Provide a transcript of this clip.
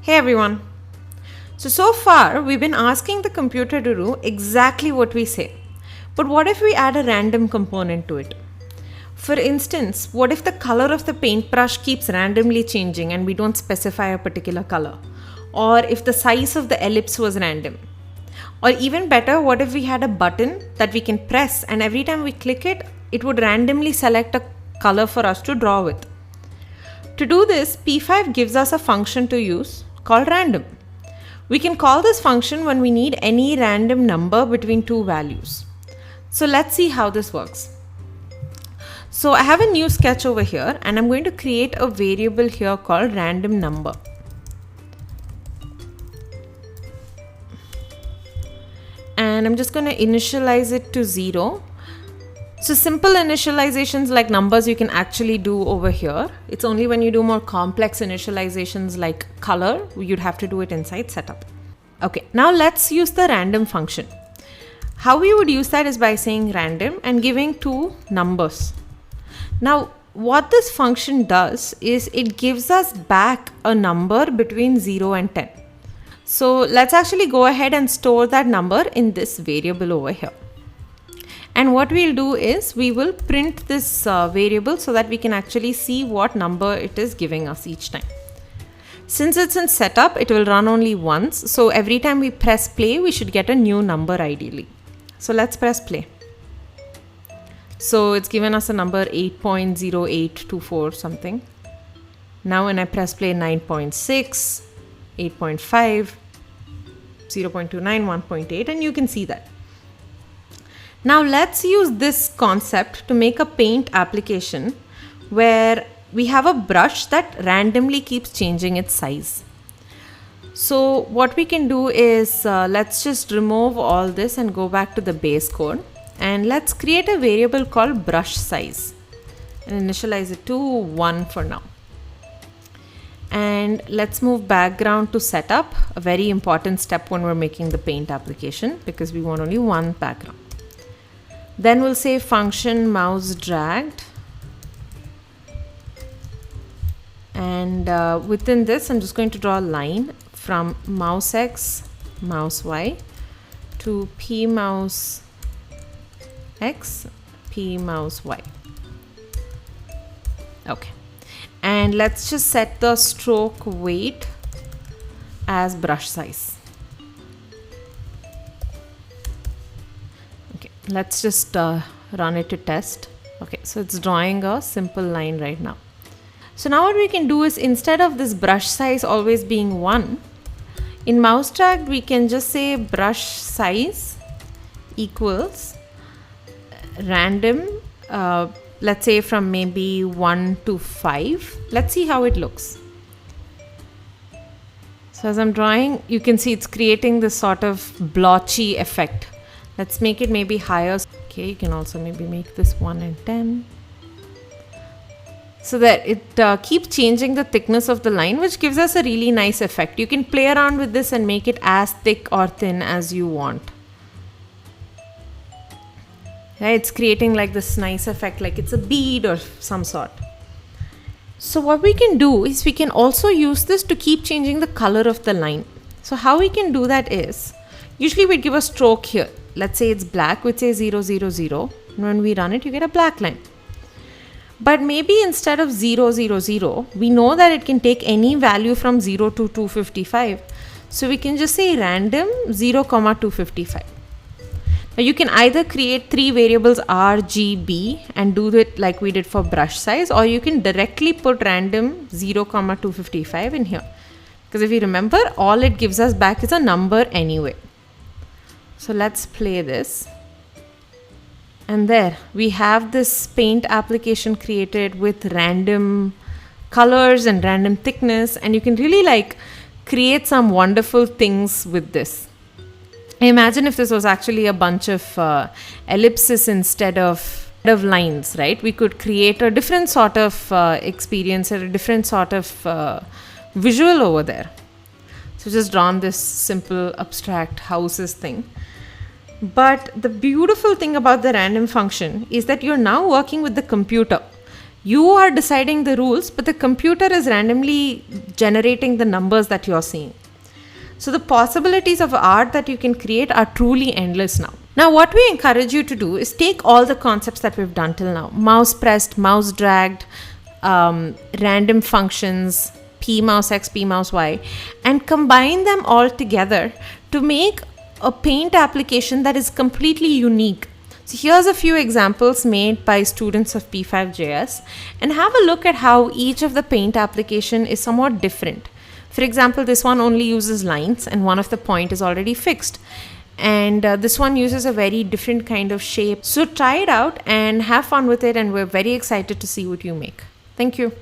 Hey everyone. So far we've been asking the computer to do exactly what we say. But what if we add a random component to it? For instance, what if the color of the paintbrush keeps randomly changing and we don't specify a particular color? Or if the size of the ellipse was random? Or even better, what if we had a button that we can press and every time we click it, it would randomly select a color for us to draw with? To do this, P5 gives us a function to use called random. We can call this function when we need any random number between two values. So let's see how this works. So I have a new sketch over here and I'm going to create a variable here called random number. And I'm just going to initialize it to 0. So simple initializations like numbers you can actually do over here. It's only when you do more complex initializations like color, you'd have to do it inside setup. Okay, now let's use the random function. How we would use that is by saying random and giving two numbers. Now, what this function does is it gives us back a number between 0 and 10. So let's actually go ahead and store that number in this variable over here. And what we'll do is we will print this variable so that we can actually see what number it is giving us each time. Since it's in setup, it will run only once. So every time we press play, we should get a new number ideally. So let's press play. So it's given us a number 8.0824 something. Now when I press play, 9.6, 8.5, 0.29, 1.8, and you can see that. Now let's use this concept to make a paint application where we have a brush that randomly keeps changing its size. So what we can do is let's just remove all this and go back to the base code and let's create a variable called brush size and initialize it to 1 for now. And let's move background to setup, a very important step when we're making the paint application because we want only one background. Then we'll say function mouse dragged. And within this, I'm just going to draw a line from mouse X, mouse Y to P mouse X, P mouse Y. Okay. And let's just set the stroke weight as brush size. Let's just run it to test. Okay, so it's drawing a simple line right now. So now what we can do is instead of this brush size always being 1, in mouse drag we can just say brush size equals random, let's say from maybe 1 to 5. Let's see how it looks. So as I'm drawing, you can see it's creating this sort of blotchy effect. Let's make it maybe higher. Okay, you can also maybe make this 1 and 10. So that it keeps changing the thickness of the line, which gives us a really nice effect. You can play around with this and make it as thick or thin as you want. Right, it's creating like this nice effect, like it's a bead or some sort. So what we can do is we can also use this to keep changing the color of the line. So how we can do that is, usually we'd give a stroke here. Let's say it's black, which says 0, 0, 0. And when we run it, you get a black line. But maybe instead of 0, 0, 0, we know that it can take any value from 0 to 255. So we can just say random 0, 255. Now you can either create 3 variables R, G, B and do it like we did for brush size, or you can directly put random 0, 255 in here. Because if you remember, all it gives us back is a number anyway. So let's play this. And there we have this paint application created with random colors and random thickness, and you can really like create some wonderful things with this. Imagine if this was actually a bunch of ellipses instead of lines, right? We could create a different sort of experience or a different sort of visual over there. So just drawn this simple abstract houses thing. But the beautiful thing about the random function is that you're now working with the computer. You are deciding the rules, but the computer is randomly generating the numbers that you're seeing. So the possibilities of art that you can create are truly endless now. Now, what we encourage you to do is take all the concepts that we've done till now: mouse pressed, mouse dragged, random functions, p mouse x, p mouse y, and combine them all together to make a paint application that is completely unique. So here's a few examples made by students of P5JS, and have a look at how each of the paint application is somewhat different. For example, this one only uses lines and one of the point is already fixed. And this one uses a very different kind of shape. So try it out and have fun with it, and we're very excited to see what you make. Thank you.